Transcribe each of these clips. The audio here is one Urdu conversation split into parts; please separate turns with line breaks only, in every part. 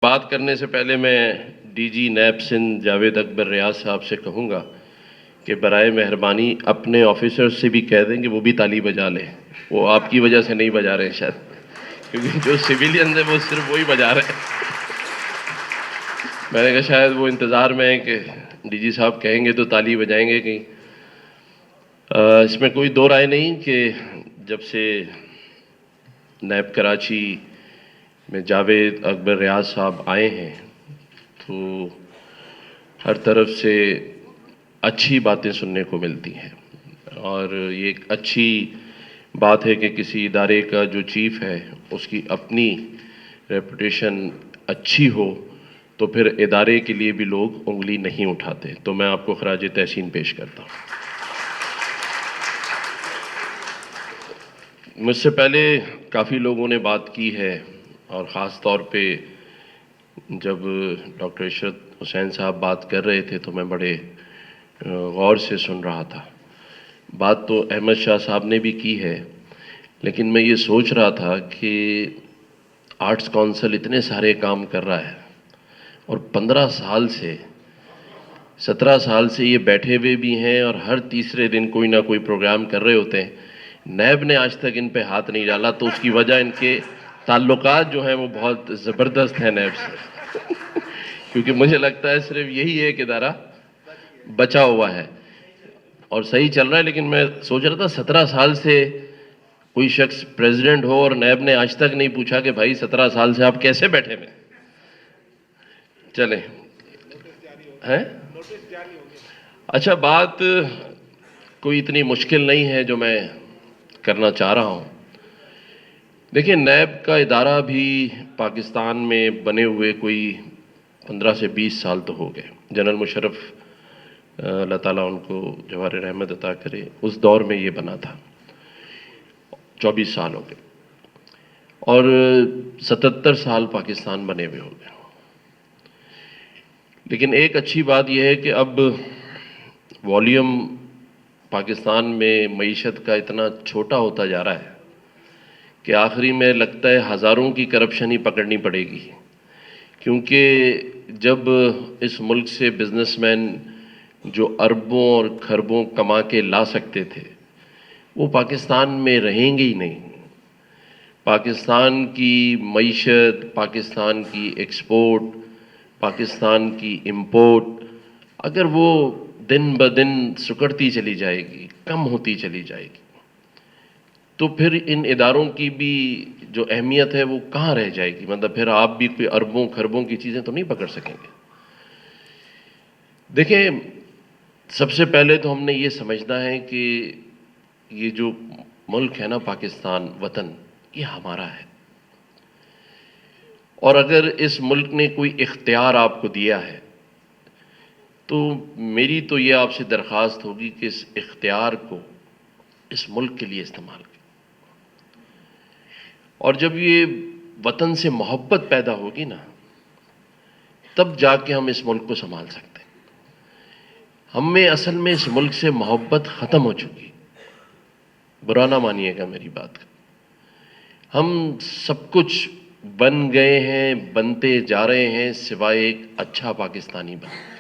بات کرنے سے پہلے میں ڈی جی نیب سندھ جاوید اکبر ریاض صاحب سے کہوں گا کہ برائے مہربانی اپنے آفیسر سے بھی کہہ دیں کہ وہ بھی تالی بجا لیں. وہ آپ کی وجہ سے نہیں بجا رہے ہیں شاید، کیونکہ جو سویلینز ہیں وہ صرف وہی بجا رہے ہیں. میں نے کہا شاید وہ انتظار میں ہے کہ ڈی جی صاحب کہیں گے تو تالی بجائیں گے کہیں. اس میں کوئی دو رائے نہیں کہ جب سے نیب کراچی میں جاوید اکبر ریاض صاحب آئے ہیں تو ہر طرف سے اچھی باتیں سننے کو ملتی ہیں، اور یہ ایک اچھی بات ہے کہ کسی ادارے کا جو چیف ہے اس کی اپنی ریپوٹیشن اچھی ہو تو پھر ادارے کے لیے بھی لوگ انگلی نہیں اٹھاتے. تو میں آپ کو خراج تحسین پیش کرتا ہوں. مجھ سے پہلے کافی لوگوں نے بات کی ہے، اور خاص طور پہ جب ڈاکٹر عشرت حسین صاحب بات کر رہے تھے تو میں بڑے غور سے سن رہا تھا. بات تو احمد شاہ صاحب نے بھی کی ہے، لیکن میں یہ سوچ رہا تھا کہ آرٹس کونسل اتنے سارے کام کر رہا ہے، اور 17 سال سے یہ بیٹھے ہوئے بھی ہیں اور ہر تیسرے دن کوئی نہ کوئی پروگرام کر رہے ہوتے ہیں. نیب نے آج تک ان پہ ہاتھ نہیں ڈالا، تو اس کی وجہ ان کے تعلقات جو ہیں وہ بہت زبردست ہیں نیب سے. کیونکہ مجھے لگتا ہے صرف یہی ایک ادارہ بچا ہوا ہے اور صحیح چل رہا ہے. لیکن میں سوچ رہا تھا 17 سال سے کوئی شخص پریزیڈنٹ ہو اور نیب نے آج تک نہیں پوچھا کہ بھائی 17 سال سے آپ کیسے بیٹھے ہوئے. چلیں ہیں. اچھا، بات کوئی اتنی مشکل نہیں ہے جو میں کرنا چاہ رہا ہوں. دیکھیں، نیب کا ادارہ بھی پاکستان میں بنے ہوئے کوئی 15 سے 20 سال تو ہو گئے. جنرل مشرف اللہ تعالیٰ ان کو جوہر رحمت عطا کرے، اس دور میں یہ بنا تھا. 24 سال ہو گئے، اور 77 سال پاکستان بنے ہوئے ہو گئے. لیکن ایک اچھی بات یہ ہے کہ اب والیوم پاکستان میں معیشت کا اتنا چھوٹا ہوتا جا رہا ہے کہ آخری میں لگتا ہے ہزاروں کی کرپشن ہی پکڑنی پڑے گی. کیونکہ جب اس ملک سے بزنس مین جو اربوں اور کھربوں کما کے لا سکتے تھے وہ پاکستان میں رہیں گے ہی نہیں. پاکستان کی معیشت، پاکستان کی ایکسپورٹ، پاکستان کی امپورٹ اگر وہ دن بدن سکڑتی چلی جائے گی، کم ہوتی چلی جائے گی، تو پھر ان اداروں کی بھی جو اہمیت ہے وہ کہاں رہ جائے گی. مطلب پھر آپ بھی کوئی اربوں کھربوں کی چیزیں تو نہیں پکڑ سکیں گے. دیکھیں، سب سے پہلے تو ہم نے یہ سمجھنا ہے کہ یہ جو ملک ہے نا پاکستان وطن، یہ ہمارا ہے. اور اگر اس ملک نے کوئی اختیار آپ کو دیا ہے تو میری تو یہ آپ سے درخواست ہوگی کہ اس اختیار کو اس ملک کے لیے استعمال کریں. اور جب یہ وطن سے محبت پیدا ہوگی نا، تب جا کے ہم اس ملک کو سنبھال سکتے ہیں. ہم میں اصل میں اس ملک سے محبت ختم ہو چکی. برا نہ مانیے گا میری بات کا. ہم سب کچھ بن گئے ہیں، بنتے جا رہے ہیں سوائے ایک اچھا پاکستانی بننے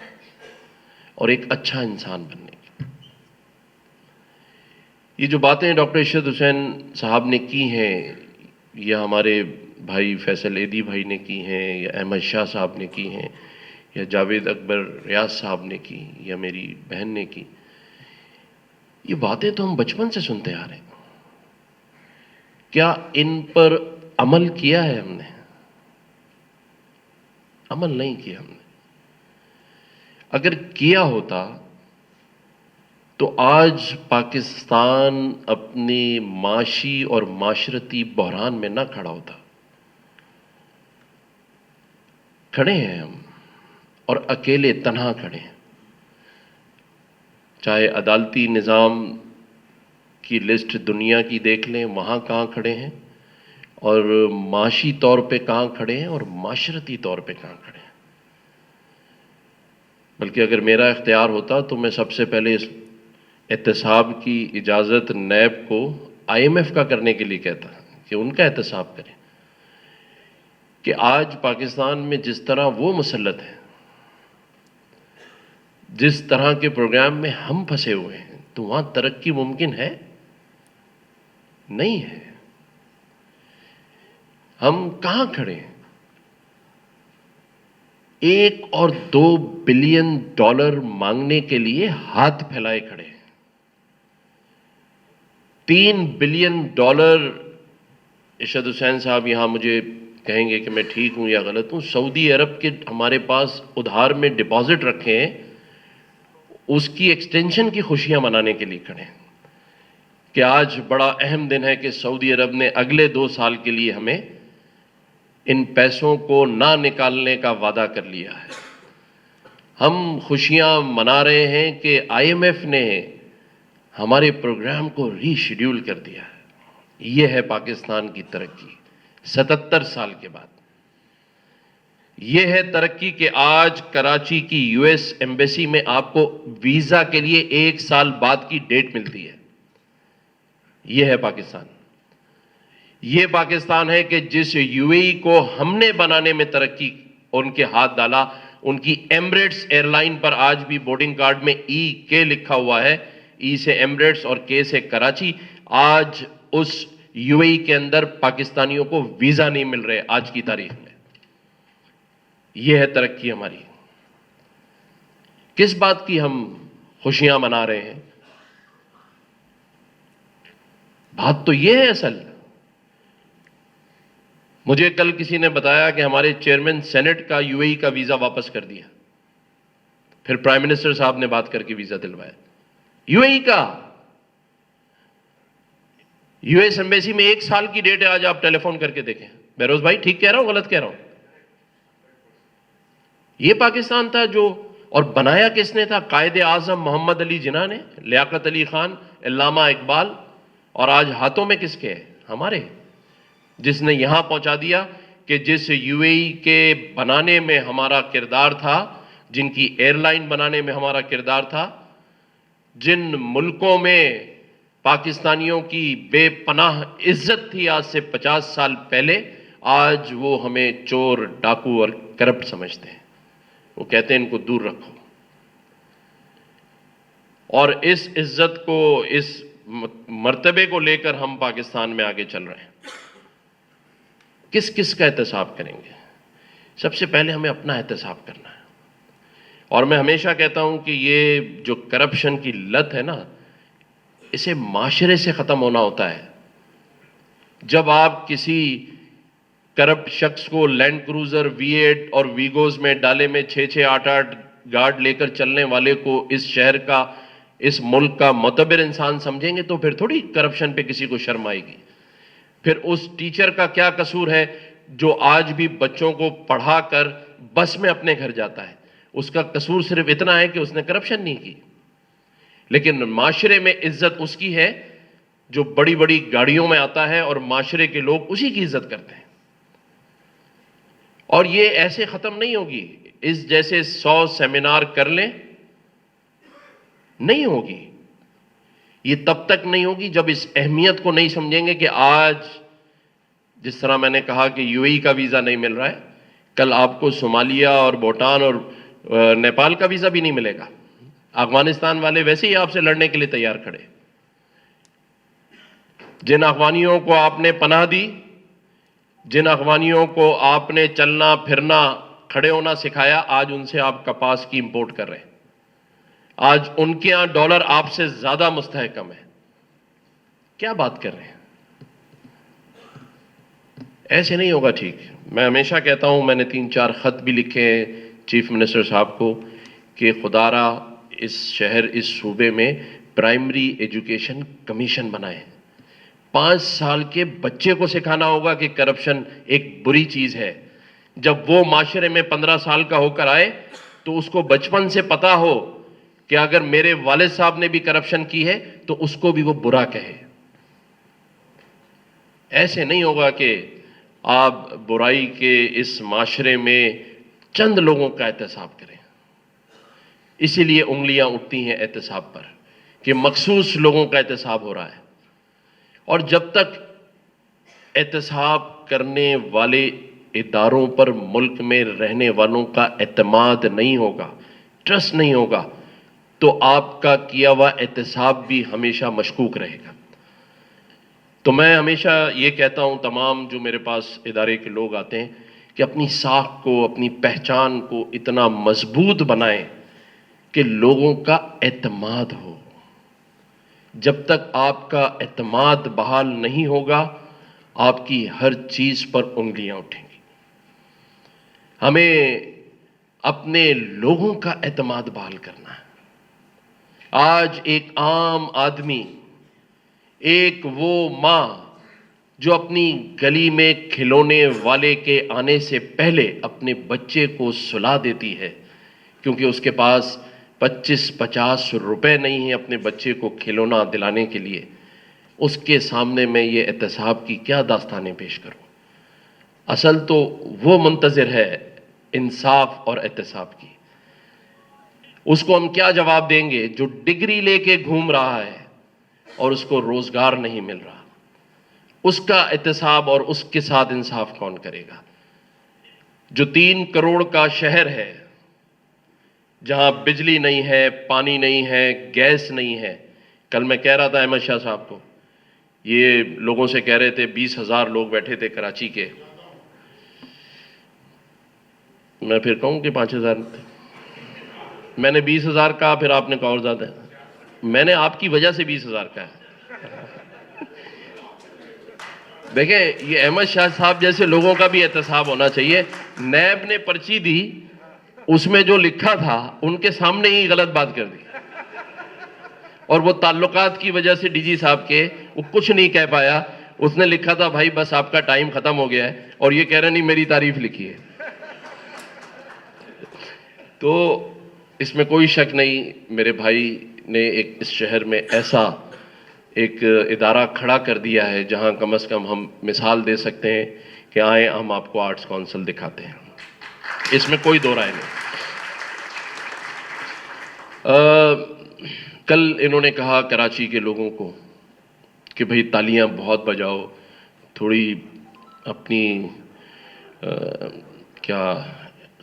اور ایک اچھا انسان بننے کی. یہ جو باتیں ڈاکٹر عشرت حسین صاحب نے کی ہیں، یا ہمارے بھائی فیصل ایدھی بھائی نے کی ہیں، یا احمد شاہ صاحب نے کی ہیں، یا جاوید اکبر ریاض صاحب نے کی، یا میری بہن نے کی، یہ باتیں تو ہم بچپن سے سنتے آ رہے ہیں. کیا ان پر عمل کیا ہے ہم نے؟ عمل نہیں کیا ہم نے. اگر کیا ہوتا تو آج پاکستان اپنی معاشی اور معاشرتی بحران میں نہ کھڑا ہوتا. کھڑے ہیں ہم، اور اکیلے تنہا کھڑے ہیں. چاہے عدالتی نظام کی لسٹ دنیا کی دیکھ لیں، وہاں کہاں کھڑے ہیں، اور معاشی طور پہ کہاں کھڑے ہیں، اور معاشرتی طور پہ کہاں کھڑے ہیں. بلکہ اگر میرا اختیار ہوتا تو میں سب سے پہلے اس احتساب کی اجازت نیب کو IMF کا کرنے کے لیے کہتا کہ ان کا احتساب کریں. کہ آج پاکستان میں جس طرح وہ مسلط ہیں، جس طرح کے پروگرام میں ہم پھنسے ہوئے ہیں، تو وہاں ترقی ممکن ہے؟ نہیں ہے۔ ہم کہاں کھڑے ہیں؟ 1 اور 2 بلین ڈالر مانگنے کے لیے ہاتھ پھیلائے کھڑے ہیں۔ 3 بلین ڈالر، ارشد حسین صاحب یہاں مجھے کہیں گے کہ میں ٹھیک ہوں یا غلط ہوں، سعودی عرب کے ہمارے پاس ادھار میں ڈپازٹ رکھے ہیں، اس کی ایکسٹینشن کی خوشیاں منانے کے لیے کھڑے ہیں کہ آج بڑا اہم دن ہے کہ سعودی عرب نے اگلے 2 سال کے لیے ہمیں ان پیسوں کو نہ نکالنے کا وعدہ کر لیا ہے۔ ہم خوشیاں منا رہے ہیں کہ آئی ایم ایف نے ہمارے پروگرام کو ری شیڈیول کر دیا ہے۔ یہ ہے پاکستان کی ترقی 77 سال کے بعد۔ یہ ہے ترقی کہ آج کراچی کی یو ایس ایمبیسی میں آپ کو ویزا کے لیے 1 سال بعد کی ڈیٹ ملتی ہے۔ یہ ہے پاکستان۔ یہ پاکستان ہے کہ جس یو اے ای کو ہم نے بنانے میں ترقی ان کے ہاتھ ڈالا، ان کی ایمریٹس ایئر لائن پر آج بھی بورڈنگ کارڈ میں ای کے لکھا ہوا ہے، ای سے ایمریٹس اور کے سے کراچی۔ آج اس یو اے ای کے اندر پاکستانیوں کو ویزا نہیں مل رہے آج کی تاریخ میں۔ یہ ہے ترقی ہماری۔ کس بات کی ہم خوشیاں منا رہے ہیں؟ بات تو یہ ہے اصل۔ مجھے کل کسی نے بتایا کہ ہمارے چیئرمین سینٹ کا یو اے ای کا ویزا واپس کر دیا، پھر پرائم منسٹر صاحب نے بات کر کے ویزا دلوایا۔ یو اے ای کا یو ایس ایمبیسی میں 1 سال کی ڈیٹ ہے، آج آپ ٹیلی فون کر کے دیکھیں۔ بہروز بھائی ٹھیک کہہ رہا ہوں غلط کہہ رہا ہوں؟ یہ پاکستان تھا جو، اور بنایا کس نے تھا؟ قائد اعظم محمد علی جناح نے، لیاقت علی خان، علامہ اقبال، اور آج ہاتھوں میں کس کے ہے؟ ہمارے، جس نے یہاں پہنچا دیا کہ جس یو اے ای کے بنانے میں ہمارا کردار تھا، جن کی ایئر لائن بنانے میں ہمارا کردار تھا، جن ملکوں میں پاکستانیوں کی بے پناہ عزت تھی آج سے 50 سال پہلے، آج وہ ہمیں چور، ڈاکو اور کرپٹ سمجھتے ہیں۔ وہ کہتے ہیں ان کو دور رکھو۔ اور اس عزت کو، اس مرتبے کو لے کر ہم پاکستان میں آگے چل رہے ہیں۔ کس کس کا احتساب کریں گے؟ سب سے پہلے ہمیں اپنا احتساب کرنا ہے۔ اور میں ہمیشہ کہتا ہوں کہ یہ جو کرپشن کی لت ہے نا، اسے معاشرے سے ختم ہونا ہوتا ہے۔ جب آپ کسی کرپٹ شخص کو لینڈ کروزر V8 اور ویگوز میں ڈالے میں 6 8 گارڈ لے کر چلنے والے کو اس شہر کا، اس ملک کا معتبر انسان سمجھیں گے تو پھر تھوڑی کرپشن پہ کسی کو شرم آئے گی۔ پھر اس ٹیچر کا کیا قصور ہے جو آج بھی بچوں کو پڑھا کر بس میں اپنے گھر جاتا ہے؟ اس کا قصور صرف اتنا ہے کہ اس نے کرپشن نہیں کی۔ لیکن معاشرے میں عزت اس کی ہے جو بڑی بڑی گاڑیوں میں آتا ہے اور معاشرے کے لوگ اسی کی عزت کرتے ہیں۔ اور یہ ایسے ختم نہیں ہوگی، اس جیسے 100 سیمینار کر لیں نہیں ہوگی۔ یہ تب تک نہیں ہوگی جب اس اہمیت کو نہیں سمجھیں گے کہ آج جس طرح میں نے کہا کہ یو اے ای کا ویزا نہیں مل رہا ہے، کل آپ کو صومالیہ اور بھوٹان اور نیپال کا ویزا بھی نہیں ملے گا۔ افغانستان والے ویسے ہی آپ سے لڑنے کے لیے تیار کھڑے۔ جن افغانیوں کو آپ نے پناہ دی، جن افغانیوں کو آپ نے چلنا پھرنا کھڑے ہونا سکھایا، آج ان سے آپ کپاس کی امپورٹ کر رہے ہیں۔ آج ان کے ہاں ڈالر آپ سے زیادہ مستحکم ہے۔ کیا بات کر رہے ہیں؟ ایسے نہیں ہوگا ٹھیک۔ میں ہمیشہ کہتا ہوں، میں نے 3 4 خط بھی لکھے ہیں چیف منسٹر صاحب کو کہ خدا را اس شہر، اس صوبے میں پرائمری ایجوکیشن کمیشن بنائیں۔ 5 سال کے بچے کو سکھانا ہوگا کہ کرپشن ایک بری چیز ہے۔ جب وہ معاشرے میں 15 سال کا ہو کر آئے تو اس کو بچپن سے پتا ہو کہ اگر میرے والد صاحب نے بھی کرپشن کی ہے تو اس کو بھی وہ برا کہے۔ ایسے نہیں ہوگا کہ آپ برائی کے اس معاشرے میں چند لوگوں کا احتساب کریں۔ اسی لیے انگلیاں اٹھتی ہیں احتساب پر کہ مخصوص لوگوں کا احتساب ہو رہا ہے۔ اور جب تک احتساب کرنے والے اداروں پر ملک میں رہنے والوں کا اعتماد نہیں ہوگا، ٹرسٹ نہیں ہوگا، تو آپ کا کیا ہوا احتساب بھی ہمیشہ مشکوک رہے گا۔ تو میں ہمیشہ یہ کہتا ہوں تمام جو میرے پاس ادارے کے لوگ آتے ہیں کہ اپنی ساکھ کو، اپنی پہچان کو اتنا مضبوط بنائیں کہ لوگوں کا اعتماد ہو۔ جب تک آپ کا اعتماد بحال نہیں ہوگا، آپ کی ہر چیز پر انگلیاں اٹھیں گی۔ ہمیں اپنے لوگوں کا اعتماد بحال کرنا ہے۔ آج ایک عام آدمی، ایک وہ ماں جو اپنی گلی میں کھلونے والے کے آنے سے پہلے اپنے بچے کو سلا دیتی ہے کیونکہ اس کے پاس 25-50 روپے نہیں ہیں اپنے بچے کو کھلونا دلانے کے لیے، اس کے سامنے میں یہ احتساب کی کیا داستانیں پیش کروں؟ اصل تو وہ منتظر ہے انصاف اور احتساب کی۔ اس کو ہم کیا جواب دیں گے جو ڈگری لے کے گھوم رہا ہے اور اس کو روزگار نہیں مل رہا؟ اس کا احتساب اور اس کے ساتھ انصاف کون کرے گا؟ جو 3 کروڑ کا شہر ہے، جہاں بجلی نہیں ہے، پانی نہیں ہے، گیس نہیں ہے۔ کل میں کہہ رہا تھا احمد شاہ صاحب کو، یہ لوگوں سے کہہ رہے تھے 20,000 لوگ بیٹھے تھے کراچی کے، میں پھر کہوں کہ 5,000 تھے، میں نے 20,000 کہا، پھر آپ نے کہا اور زیادہ ہے، میں نے آپ کی وجہ سے 20,000 کہا ہے۔ دیکھیں، یہ احمد شاہ صاحب جیسے لوگوں کا بھی احتساب ہونا چاہیے۔ نیب نے پرچی دی، اس میں جو لکھا تھا ان کے سامنے ہی غلط بات کر دی، اور وہ تعلقات کی وجہ سے ڈی جی صاحب کے وہ کچھ نہیں کہہ پایا۔ اس نے لکھا تھا بھائی بس آپ کا ٹائم ختم ہو گیا ہے، اور یہ کہہ رہے نہیں میری تعریف لکھی ہے۔ تو اس میں کوئی شک نہیں، میرے بھائی نے ایک اس شہر میں ایسا ایک ادارہ کھڑا کر دیا ہے جہاں کم از کم ہم مثال دے سکتے ہیں کہ آئیں ہم آپ کو آرٹس کونسل دکھاتے ہیں، اس میں کوئی دو رائے نہیں۔ کل انہوں نے کہا کراچی کے لوگوں کو کہ بھئی تالیاں بہت بجاؤ، تھوڑی اپنی کیا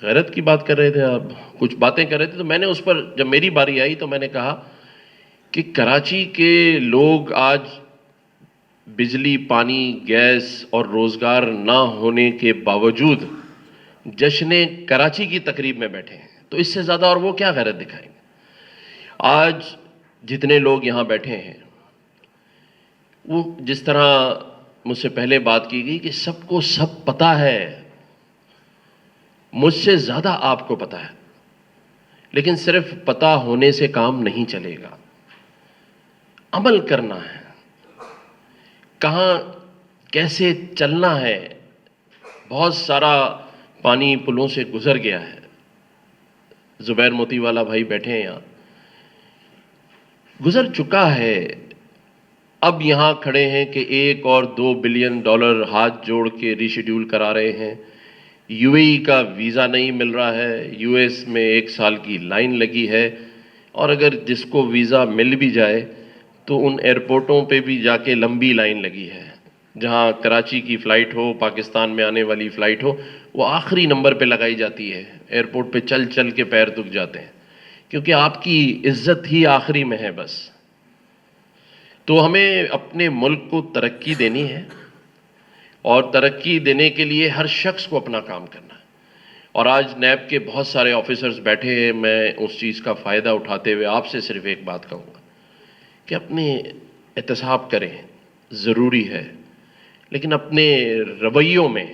غیرت کی بات کر رہے تھے آپ، کچھ باتیں کر رہے تھے، تو میں نے اس پر جب میری باری آئی تو میں نے کہا کہ کراچی کے لوگ آج بجلی، پانی، گیس اور روزگار نہ ہونے کے باوجود جشن کراچی کی تقریب میں بیٹھے ہیں، تو اس سے زیادہ اور وہ کیا غیرت دکھائیں گے؟ آج جتنے لوگ یہاں بیٹھے ہیں، وہ جس طرح مجھ سے پہلے بات کی گئی کہ سب کو سب پتا ہے، مجھ سے زیادہ آپ کو پتا ہے، لیکن صرف پتا ہونے سے کام نہیں چلے گا، عمل کرنا ہے، کہاں کیسے چلنا ہے۔ بہت سارا پانی پلوں سے گزر گیا ہے، زبیر موتی والا بھائی بیٹھے ہیں یہاں، گزر چکا ہے۔ اب یہاں کھڑے ہیں کہ 1 اور 2 بلین ڈالر ہاتھ جوڑ کے ری شیڈیول کرا رہے ہیں۔ یو اے ای کا ویزا نہیں مل رہا ہے، یو ایس میں 1 سال کی لائن لگی ہے، اور اگر جس کو ویزا مل بھی جائے تو ان ایئرپورٹوں پہ بھی جا کے لمبی لائن لگی ہے، جہاں کراچی کی فلائٹ ہو، پاکستان میں آنے والی فلائٹ ہو، وہ آخری نمبر پہ لگائی جاتی ہے، ایئرپورٹ پہ چل چل کے پیر دکھ جاتے ہیں، کیونکہ آپ کی عزت ہی آخری میں ہے بس۔ تو ہمیں اپنے ملک کو ترقی دینی ہے، اور ترقی دینے کے لیے ہر شخص کو اپنا کام کرنا ہے۔ اور آج نیب کے بہت سارے آفیسرز بیٹھے ہیں، میں اس چیز کا فائدہ اٹھاتے ہوئے آپ سے صرف ایک بات کہوں گا کہ اپنے احتساب کریں، ضروری ہے، لیکن اپنے رویوں میں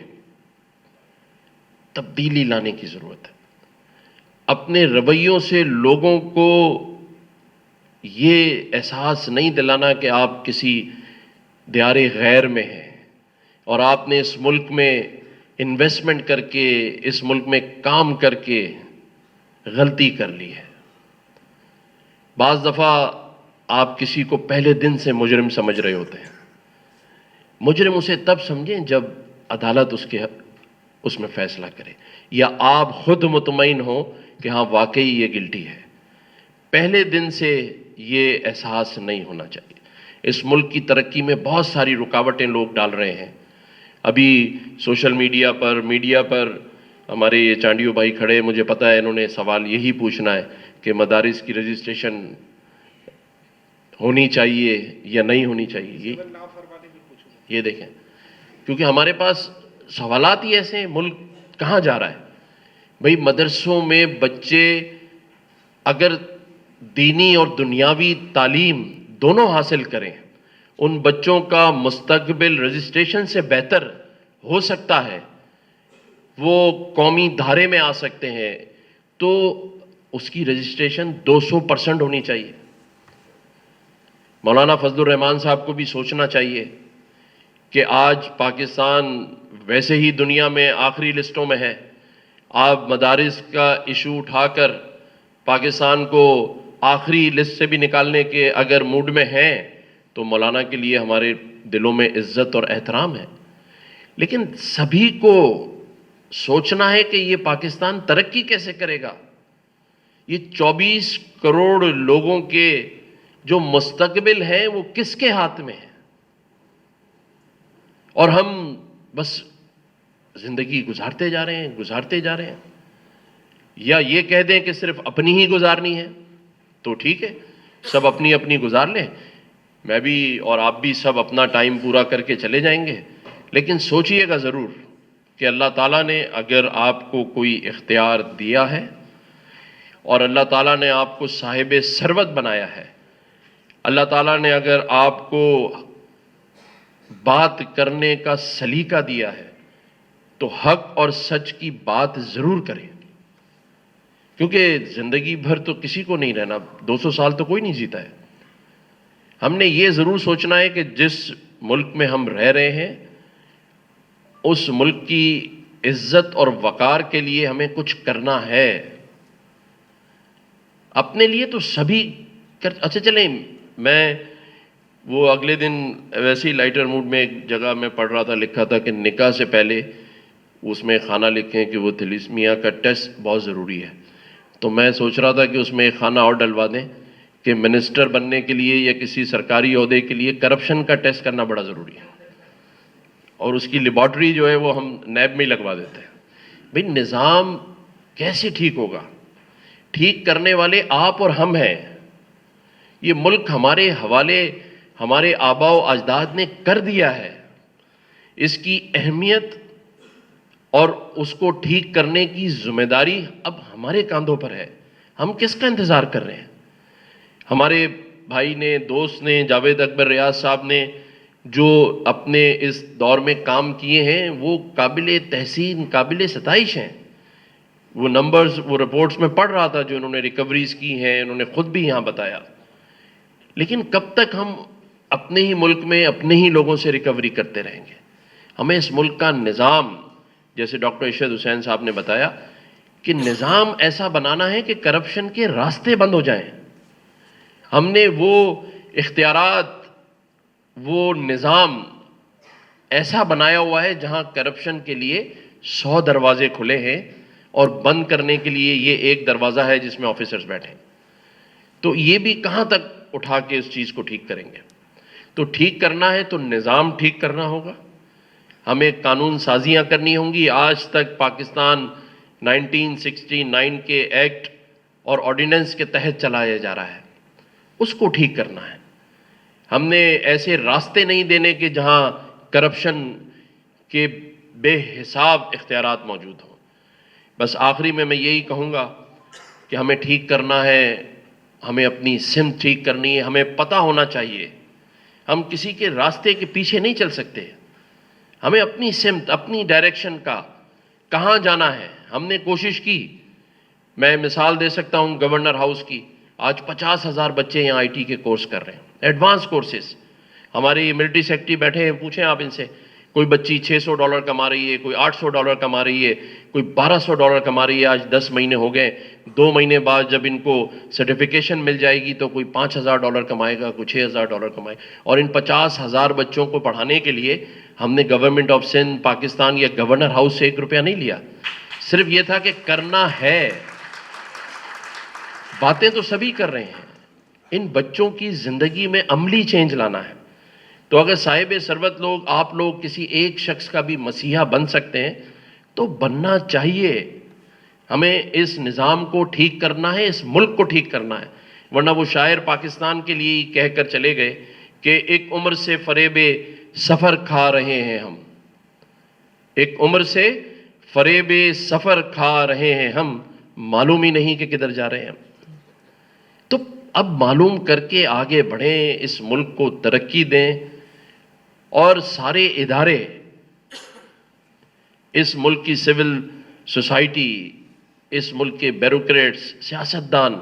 تبدیلی لانے کی ضرورت ہے۔ اپنے رویوں سے لوگوں کو یہ احساس نہیں دلانا کہ آپ کسی دیار غیر میں ہیں اور آپ نے اس ملک میں انویسٹمنٹ کر کے، اس ملک میں کام کر کے غلطی کر لی ہے۔ بعض دفعہ آپ کسی کو پہلے دن سے مجرم سمجھ رہے ہوتے ہیں، مجرم اسے تب سمجھیں جب عدالت اس میں فیصلہ کرے، یا آپ خود مطمئن ہو کہ ہاں واقعی یہ گلٹی ہے۔ پہلے دن سے یہ احساس نہیں ہونا چاہیے۔ اس ملک کی ترقی میں بہت ساری رکاوٹیں لوگ ڈال رہے ہیں، ابھی سوشل میڈیا پر ہمارے یہ چانڈیو بھائی کھڑے ہیں، مجھے پتا ہے انہوں نے سوال یہی پوچھنا ہے کہ مدارس کی رجسٹریشن ہونی چاہیے یا نہیں ہونی چاہیے. یہ دیکھیں، کیونکہ ہمارے پاس سوالات ہی ایسے ہیں، ملک کہاں جا رہا ہے. بھئی مدرسوں میں بچے اگر دینی اور دنیاوی تعلیم دونوں حاصل کریں، ان بچوں کا مستقبل رجسٹریشن سے بہتر ہو سکتا ہے، وہ قومی دھارے میں آ سکتے ہیں، تو اس کی رجسٹریشن 200% ہونی چاہیے. مولانا فضل الرحمان صاحب کو بھی سوچنا چاہیے کہ آج پاکستان ویسے ہی دنیا میں آخری لسٹوں میں ہے. آپ مدارس کا ایشو اٹھا کر پاکستان کو آخری لسٹ سے بھی نکالنے کے اگر موڈ میں ہیں تو مولانا کے لیے ہمارے دلوں میں عزت اور احترام ہے. لیکن سبھی کو سوچنا ہے کہ یہ پاکستان ترقی کیسے کرے گا. یہ 24 کروڑ لوگوں کے جو مستقبل ہے وہ کس کے ہاتھ میں ہے، اور ہم بس زندگی گزارتے جا رہے ہیں. یا یہ کہہ دیں کہ صرف اپنی ہی گزارنی ہے تو ٹھیک ہے، سب اپنی اپنی گزار لیں، میں بھی اور آپ بھی سب اپنا ٹائم پورا کر کے چلے جائیں گے. لیکن سوچئے گا ضرور کہ اللہ تعالیٰ نے اگر آپ کو کوئی اختیار دیا ہے اور اللہ تعالیٰ نے آپ کو صاحب ثروت بنایا ہے، اللہ تعالیٰ نے اگر آپ کو بات کرنے کا سلیقہ دیا ہے تو حق اور سچ کی بات ضرور کریں. کیونکہ زندگی بھر تو کسی کو نہیں رہنا، 200 سال تو کوئی نہیں جیتا ہے. ہم نے یہ ضرور سوچنا ہے کہ جس ملک میں ہم رہ رہے ہیں اس ملک کی عزت اور وقار کے لیے ہمیں کچھ کرنا ہے. اپنے لیے تو سبھی اچھا چلیں، میں وہ اگلے دن ویسے ہی لائٹر موڈ میں ایک جگہ میں پڑھ رہا تھا، لکھا تھا کہ نکاح سے پہلے اس میں خانہ لکھیں کہ وہ تھیلیسیمیا کا ٹیسٹ بہت ضروری ہے. تو میں سوچ رہا تھا کہ اس میں ایک خانہ اور ڈلوا دیں کہ منسٹر بننے کے لیے یا کسی سرکاری عہدے کے لیے کرپشن کا ٹیسٹ کرنا بڑا ضروری ہے، اور اس کی لیبارٹری جو ہے وہ ہم نیب میں ہی لگوا دیتے ہیں. بھئی نظام کیسے ٹھیک ہوگا؟ ٹھیک کرنے والے آپ اور ہم ہیں. یہ ملک ہمارے حوالے ہمارے آباء و اجداد نے کر دیا ہے. اس کی اہمیت اور اس کو ٹھیک کرنے کی ذمہ داری اب ہمارے کاندھوں پر ہے. ہم کس کا انتظار کر رہے ہیں؟ ہمارے بھائی نے، دوست نے، جاوید اکبر ریاض صاحب نے جو اپنے اس دور میں کام کیے ہیں وہ قابل تحسین، قابل ستائش ہیں. وہ نمبرز، وہ رپورٹس میں پڑھ رہا تھا جو انہوں نے ریکوریز کی ہیں، انہوں نے خود بھی یہاں بتایا. لیکن کب تک ہم اپنے ہی ملک میں اپنے ہی لوگوں سے ریکوری کرتے رہیں گے؟ ہمیں اس ملک کا نظام، جیسے ڈاکٹر ارشد حسین صاحب نے بتایا کہ نظام ایسا بنانا ہے کہ کرپشن کے راستے بند ہو جائیں. ہم نے وہ اختیارات، وہ نظام ایسا بنایا ہوا ہے جہاں کرپشن کے لیے 100 دروازے کھلے ہیں اور بند کرنے کے لیے یہ ایک دروازہ ہے جس میں آفیسرز بیٹھے ہیں. تو یہ بھی کہاں تک اٹھا کے اس چیز کو ٹھیک کریں گے؟ تو ٹھیک کرنا ہے تو نظام ٹھیک کرنا ہوگا، ہمیں قانون سازیاں کرنی ہوں گی. آج تک پاکستان 1969 کے ایکٹ اور آرڈیننس کے تحت چلایا جا رہا ہے، اس کو ٹھیک کرنا ہے. ہم نے ایسے راستے نہیں دینے کہ جہاں کرپشن کے بے حساب اختیارات موجود ہوں. بس آخری میں یہی کہوں گا کہ ہمیں ٹھیک کرنا ہے، ہمیں اپنی سمت ٹھیک کرنی ہے. ہمیں پتہ ہونا چاہیے، ہم کسی کے راستے کے پیچھے نہیں چل سکتے. ہمیں اپنی سمت، اپنی ڈائریکشن کا کہاں جانا ہے ہم نے کوشش کی. میں مثال دے سکتا ہوں گورنر ہاؤس کی. آج 50,000 بچے یہاں آئی ٹی کے کورس کر رہے ہیں، ایڈوانس کورسز. ہمارے ملٹری سیکٹری بیٹھے ہیں، پوچھیں آپ ان سے، کوئی بچی $600 کما رہی ہے، کوئی $800 کما رہی ہے، کوئی $1200 کما رہی ہے. آج 10 مہینے ہو گئے، 2 مہینے بعد جب ان کو سرٹیفیکیشن مل جائے گی تو کوئی $5000 کمائے گا، کوئی $6000 کمائے. اور ان 50,000 بچوں کو پڑھانے کے لیے ہم نے گورنمنٹ آف سندھ پاکستان یا گورنر ہاؤس سے 1 روپیہ نہیں لیا. صرف یہ تھا کہ کرنا ہے. باتیں تو سبھی کر رہے ہیں، ان بچوں کی زندگی میں عملی چینج لانا ہے. تو اگر صاحب ثروت لوگ، آپ لوگ کسی ایک شخص کا بھی مسیحا بن سکتے ہیں تو بننا چاہیے. ہمیں اس نظام کو ٹھیک کرنا ہے، اس ملک کو ٹھیک کرنا ہے. ورنہ وہ شاعر پاکستان کے لیے ہی کہہ کر چلے گئے کہ ایک عمر سے فریب سفر کھا رہے ہیں ہم، ایک عمر سے فریب سفر کھا رہے ہیں ہم، معلوم ہی نہیں کہ کدھر جا رہے ہیں ہم. تو اب معلوم کر کے آگے بڑھیں، اس ملک کو ترقی دیں، اور سارے ادارے، اس ملک کی سول سوسائٹی، اس ملک کے بیوروکریٹس، سیاستدان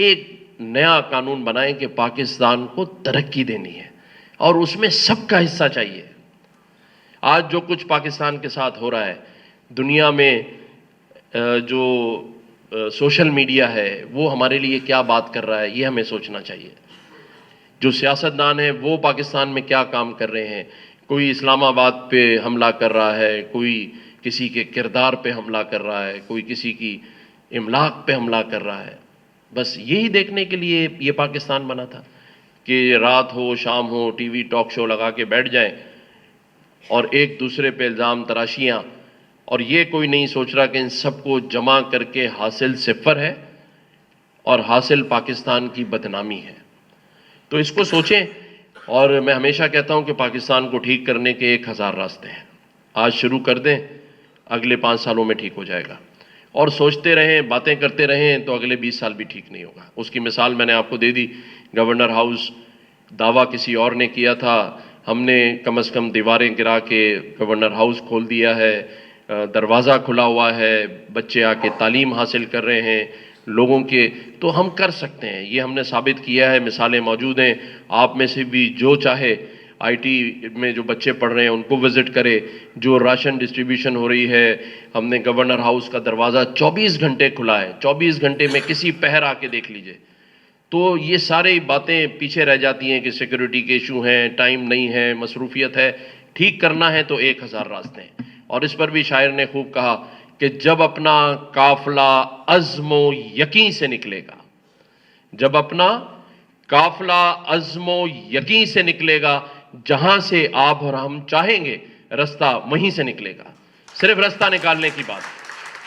ایک نیا قانون بنائیں کہ پاکستان کو ترقی دینی ہے اور اس میں سب کا حصہ چاہیے. آج جو کچھ پاکستان کے ساتھ ہو رہا ہے، دنیا میں جو سوشل میڈیا ہے وہ ہمارے لیے کیا بات کر رہا ہے، یہ ہمیں سوچنا چاہیے. جو سیاستدان ہیں وہ پاکستان میں کیا کام کر رہے ہیں، کوئی اسلام آباد پہ حملہ کر رہا ہے، کوئی کسی کے کردار پہ حملہ کر رہا ہے، کوئی کسی کی املاک پہ حملہ کر رہا ہے. بس یہی دیکھنے کے لیے یہ پاکستان بنا تھا کہ رات ہو شام ہو ٹی وی ٹاک شو لگا کے بیٹھ جائیں اور ایک دوسرے پہ الزام تراشیاں، اور یہ کوئی نہیں سوچ رہا کہ ان سب کو جمع کر کے حاصل صفر ہے اور حاصل پاکستان کی بدنامی ہے. تو اس کو سوچیں. اور میں ہمیشہ کہتا ہوں کہ پاکستان کو ٹھیک کرنے کے 1000 راستے ہیں. آج شروع کر دیں، اگلے 5 سالوں میں ٹھیک ہو جائے گا. اور سوچتے رہیں، باتیں کرتے رہیں تو اگلے 20 سال بھی ٹھیک نہیں ہوگا. اس کی مثال میں نے آپ کو دے دی. گورنر ہاؤس دعویٰ کسی اور نے کیا تھا، ہم نے کم از کم دیواریں گرا کے گورنر ہاؤس کھول دیا ہے، دروازہ کھلا ہوا ہے، بچے آ کے تعلیم حاصل کر رہے ہیں لوگوں کے. تو ہم کر سکتے ہیں، یہ ہم نے ثابت کیا ہے. مثالیں موجود ہیں. آپ میں سے بھی جو چاہے آئی ٹی میں جو بچے پڑھ رہے ہیں ان کو وزٹ کرے. جو راشن ڈسٹریبیوشن ہو رہی ہے، ہم نے گورنر ہاؤس کا دروازہ 24 گھنٹے کھلا ہے. 24 گھنٹے میں کسی پہر آ کے دیکھ لیجئے. تو یہ ساری باتیں پیچھے رہ جاتی ہیں کہ سیکیورٹی کے ایشو ہیں، ٹائم نہیں ہے، مصروفیت ہے. ٹھیک کرنا ہے تو 1000 راستے ہیں. اور اس پر بھی شاعر نے خوب کہا کہ جب اپنا قافلہ عزم و یقین سے نکلے گا، جب اپنا قافلہ عزم و یقین سے نکلے گا، جہاں سے آپ اور ہم چاہیں گے رستہ وہیں سے نکلے گا. صرف رستہ نکالنے کی بات.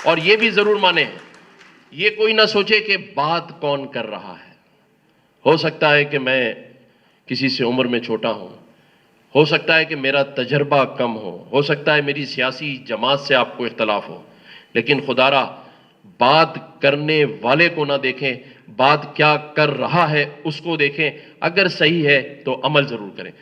اور یہ بھی ضرور مانیں، یہ کوئی نہ سوچے کہ بات کون کر رہا ہے. ہو سکتا ہے کہ میں کسی سے عمر میں چھوٹا ہوں، ہو سکتا ہے کہ میرا تجربہ کم ہو سکتا ہے میری سیاسی جماعت سے آپ کو اختلاف ہو، لیکن خدا را بات کرنے والے کو نہ دیکھیں، بات کیا کر رہا ہے اس کو دیکھیں. اگر صحیح ہے تو عمل ضرور کریں.